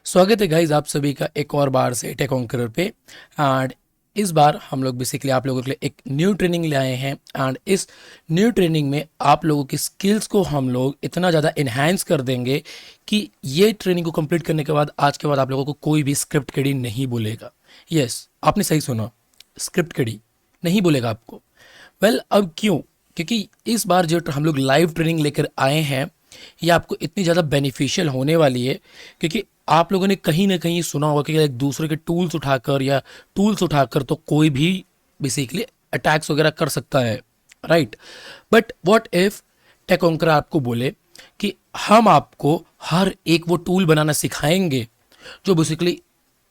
स्वागत है गाइज आप सभी का एक और बार से टेक कॉन्करर पे। एंड इस बार हम लोग बेसिकली आप लोगों के लिए एक न्यू ट्रेनिंग ले आए हैं। एंड इस न्यू ट्रेनिंग में आप लोगों की स्किल्स को हम लोग इतना ज़्यादा इन्हांस कर देंगे कि ये ट्रेनिंग को कंप्लीट करने के बाद आज के बाद आप लोगों को कोई भी स्क्रिप्ट किडी नहीं बोलेगा। यस, आपने सही सुना, स्क्रिप्ट किडी नहीं बोलेगा आपको। वेल अब क्यों? क्योंकि इस बार जो हम लोग लाइव ट्रेनिंग लेकर आए हैं ये आपको इतनी ज़्यादा बेनिफिशियल होने वाली है, क्योंकि आप लोगों ने कहीं ना कहीं सुना होगा कि एक दूसरे के टूल्स उठाकर तो कोई भी बेसिकली अटैक्स वगैरह कर सकता है, राइट। बट व्हाट इफ टेकोंकरा आपको बोले कि हम आपको हर एक वो टूल बनाना सिखाएंगे जो बेसिकली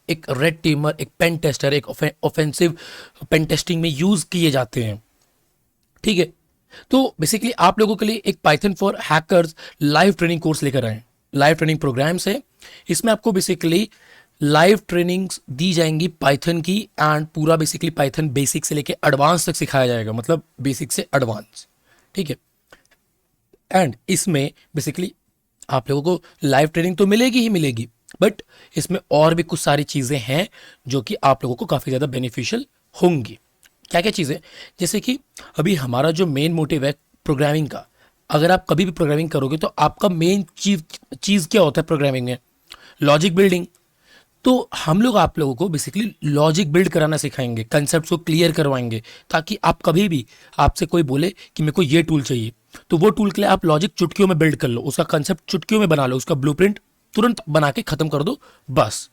एक रेड टीमर, एक पेन टेस्टर, एक ऑफेंसिव पेन टेस्टिंग में यूज़ किए जाते हैं, ठीक है। तो बेसिकली आप लोगों के लिए एक Python for hackers live training course लेकर आए। लाइव ट्रेनिंग प्रोग्राम्स है, इसमें आपको बेसिकली लाइव ट्रेनिंग्स दी जाएंगी पाइथन की। एंड पूरा बेसिकली पाइथन बेसिक से लेके एडवांस तक सिखाया जाएगा, मतलब बेसिक से एडवांस, ठीक है। एंड इसमें बेसिकली आप लोगों को लाइव ट्रेनिंग तो मिलेगी ही मिलेगी, बट इसमें और भी कुछ सारी चीज़ें हैं जो कि आप लोगों को काफ़ी ज़्यादा बेनिफिशियल होंगी। क्या क्या चीज़ें? जैसे कि अभी हमारा जो मेन मोटिव है प्रोग्रामिंग का, अगर आप कभी भी प्रोग्रामिंग करोगे तो आपका मेन चीज़ क्या होता है प्रोग्रामिंग में? Logic building. तो हम लोग आप लोगों को बेसिकली लॉजिक बिल्ड कराना सिखाएंगे, कंसेप्ट को क्लियर करवाएंगे, ताकि आप कभी भी आपसे कोई बोले कि मेरे को ये टूल चाहिए तो वो टूल के लिए आप लॉजिक चुटकियों में बिल्ड कर लो, उसका कंसेप्ट चुटकियों में बना लो, उसका ब्लूप्रिंट तुरंत बना के खत्म कर दो, बस,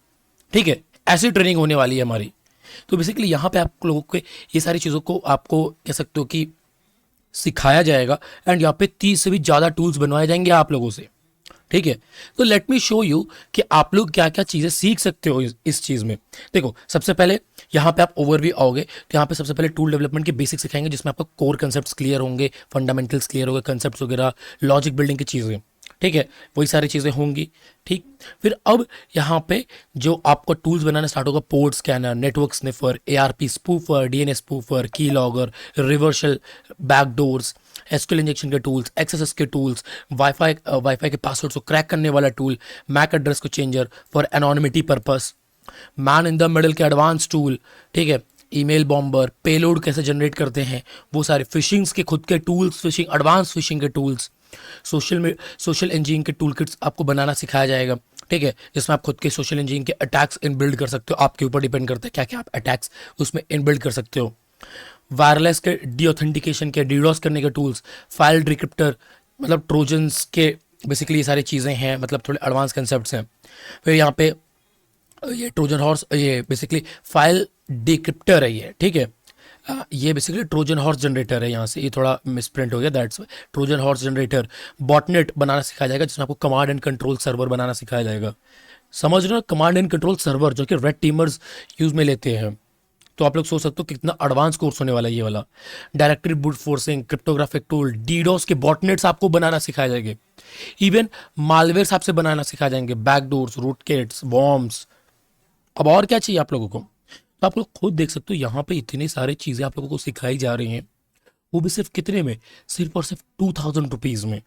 ठीक है। ऐसी ट्रेनिंग होने वाली है हमारी। तो बेसिकली यहाँ पे आप लोगों को ये सारी चीज़ों को आपको कह सकते हो कि सिखाया जाएगा। एंड यहाँ पे 30 से भी ज़्यादा टूल्स बनवाए जाएंगे आप लोगों से, ठीक है। तो लेट मी शो यू कि आप लोग क्या क्या चीज़ें सीख सकते हो इस चीज़ में। देखो, सबसे पहले यहाँ पे आप ओवरव्यू आओगे तो यहाँ पे सबसे पहले टूल डेवलपमेंट के बेसिक सिखाएंगे, जिसमें आपका कोर कंसेप्ट्स क्लियर होंगे, फंडामेंटल्स क्लियर होंगे, कंसेप्ट्स वगैरह, लॉजिक बिल्डिंग की चीज़ें, ठीक है, वही सारी चीज़ें होंगी, ठीक। फिर अब यहाँ पे जो आपको टूल्स बनाना स्टार्ट होगा, port scanner, network sniffer, ARP स्पूफर, DNS स्पूफर, की logger, reversal backdoors, SQL injection के टूल्स, XSS के टूल्स, वाईफाई के पासवर्ड्स को क्रैक करने वाला टूल, मैक एड्रेस को changer for anonymity purpose, man in the middle के एडवांस टूल, ठीक है, ईमेल बॉम्बर, पेलोड कैसे जनरेट करते हैं वो सारे, फिशिंग्स के खुद के टूल्स, फिशिंग एडवांस फिशिंग के टूल्स, सोशल इंजीनियरिंग के टूल किट्स आपको बनाना सिखाया जाएगा, ठीक है, जिसमें आप खुद के सोशल इंजीनियरिंग के अटैक्स इन बिल्ड कर सकते हो। आपके ऊपर डिपेंड करता है क्या क्या आप अटैक्स उसमें इन बिल्ड कर सकते हो। वायरलेस के डीऑथेंटिकेशन के, डीडोस करने के टूल्स, फाइल डिक्रिप्टर, मतलब ट्रोजन्स के, बेसिकली ये सारी चीज़ें हैं, मतलब थोड़े एडवांस कंसेप्ट्स हैं। फिर यहाँ पे ये ट्रोजन हॉर्स, ये बेसिकली फाइल डिक्रिप्टर है ये, ठीक है। ये बेसिकली ट्रोजन हॉर्स जनरेटर है, यहाँ से ये थोड़ा मिसप्रिंट हो गया, that's Trojan horse generator. Botnet बनाना सिखाया जाएगा, जिसमें आपको कमांड एंड कंट्रोल सर्वर बनाना सिखाया जाएगा। समझ रहे हो, कमांड एंड कंट्रोल सर्वर जो कि रेड टीमर्स यूज में लेते हैं। तो आप लोग सोच सकते हो कितना एडवांस कोर्स होने वाला है ये वाला। Directory brute forcing, cryptographic tool, DDoS के बॉटनेट्स आपको बनाना सिखाए जाएंगे। इवन मालवेयर्स आपसे बनाना सिखाए जाएंगे, बैकडोर्स, रूटकेट्स, वॉर्म्स। अब और क्या चाहिए आप लोगों को? तो आप लोग खुद देख सकते हो यहाँ पे इतनी सारी चीज़ें आप लोगों को सिखाई जा रही हैं, वो भी सिर्फ कितने में? सिर्फ और सिर्फ 2000 रुपीज़ में।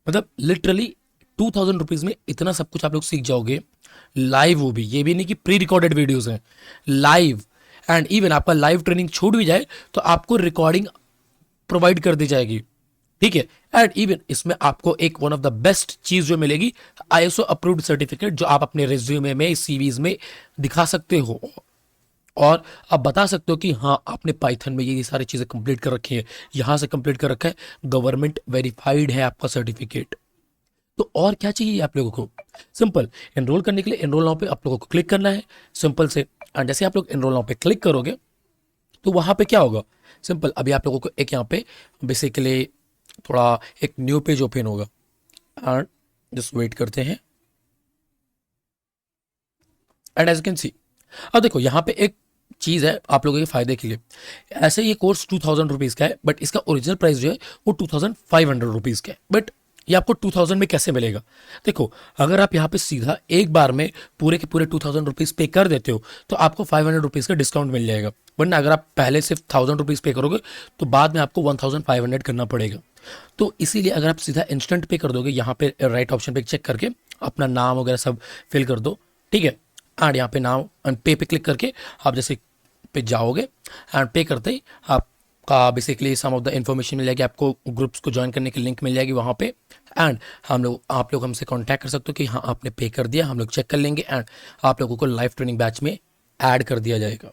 मतलब लिटरली 2000 रुपीज़ में इतना सब कुछ आप लोग सीख जाओगे लाइव। वो भी, ये भी नहीं कि प्री रिकॉर्डेड वीडियोस हैं, लाइव। एंड इवन आपका लाइव ट्रेनिंग छूट भी जाए तो आपको रिकॉर्डिंग प्रोवाइड कर दी जाएगी, ठीक है। एंड इवन इसमें आपको एक वन ऑफ द बेस्ट चीज जो मिलेगी, ISO अप्रूव्ड सर्टिफिकेट, जो आप अपने रिज्यूमे में, CVs में दिखा सकते हो और आप बता सकते हो कि हाँ आपने पाइथन में ये सारी चीज़ें कंप्लीट कर रखी है, यहाँ से कंप्लीट कर रखा है, गवर्नमेंट वेरीफाइड है आपका सर्टिफिकेट। तो और क्या चाहिए आप लोगों को? सिंपल, एनरोल करने के लिए एनरोल नाउ पे आप लोगों को क्लिक करना है, सिंपल से। एंड जैसे आप लोग एनरोल नाउ पे क्लिक करोगे तो वहाँ पे क्या होगा? सिंपल, अभी आप लोगों को एक यहाँ पे बेसिकली थोड़ा एक न्यू पेज ओपन होगा। एंड जस्ट वेट करते हैं। And as you can see, अब देखो यहाँ पे एक चीज़ है आप लोगों के फायदे के लिए। ऐसे ये कोर्स 2000 रुपीज़ का है, बट इसका ओरिजिनल प्राइस जो है वो 2500 रुपीज़ का है। बट ये आपको 2000 में कैसे मिलेगा? देखो, अगर आप यहाँ पे सीधा एक बार में पूरे के पूरे 2000 रुपीज़ पे कर देते हो तो आपको 500 रुपीज़ का डिस्काउंट मिल जाएगा। वरना अगर आप पहले सिर्फ 1000 रुपीज़ पे करोगे तो बाद में आपको 1500 करना पड़ेगा। तो इसीलिए अगर आप सीधा इंस्टेंट पे कर दोगे, यहाँ पे राइट ऑप्शन पे चेक करके अपना नाम वगैरह सब फिल कर दो, ठीक है। एंड यहाँ पे नाउ एंड पे क्लिक करके आप जैसे पे जाओगे एंड पे करते ही आपका basically some of the information मिल जाएगी, आपको ग्रुप्स को ज्वाइन करने की लिंक मिल जाएगी वहाँ पे। एंड आप लोग हमसे कांटेक्ट कर सकते हो कि हाँ आपने पे कर दिया, हम लोग चेक कर लेंगे एंड आप लोगों को लाइव ट्रेनिंग बैच में ऐड कर दिया जाएगा।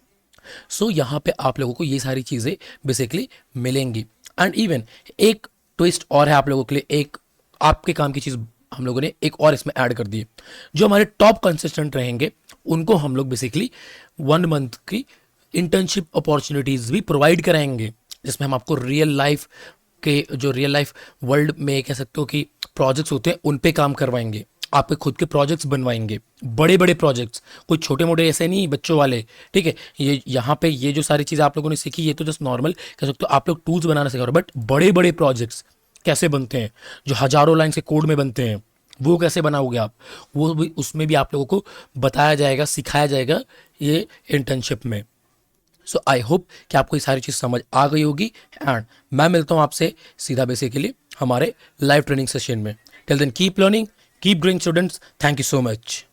सो यहाँ पे आप लोगों को ये सारी चीज़ें बेसिकली मिलेंगी। एंड इवन एक ट्विस्ट और है आप लोगों के लिए, एक आपके काम की चीज़ हम लोगों ने एक और इसमें ऐड कर दी है। जो हमारे टॉप कंसिस्टेंट रहेंगे उनको हम लोग बेसिकली 1 मंथ की इंटर्नशिप अपॉर्चुनिटीज़ भी प्रोवाइड कराएंगे, जिसमें हम आपको रियल लाइफ के जो रियल लाइफ वर्ल्ड में कह सकते हो कि प्रोजेक्ट्स होते हैं उन पे काम करवाएंगे, आपके खुद के प्रोजेक्ट्स बनवाएंगे, बड़े बड़े प्रोजेक्ट्स, कोई छोटे मोटे ऐसे नहीं बच्चों वाले। ठीक है, ये यहाँ पे ये जो सारी चीज़ें आप लोगों ने सीखी ये तो जस्ट नॉर्मल कह सकते हो आप लोग टूल्स बनाना सीखा, बट बड़े बड़े प्रोजेक्ट्स कैसे बनते हैं, जो हजारों लाइन के कोड में बनते हैं, वो कैसे बनाओगे आप, वो भी उसमें भी आप लोगों को बताया जाएगा, सिखाया जाएगा ये इंटर्नशिप में। सो आई होप कि आपको ये सारी चीज़ समझ आ गई होगी। एंड मैं मिलता हूँ आपसे सीधा बेसिकली हमारे लाइव ट्रेनिंग सेशन में। Till then keep learning, keep growing students, thank you so much.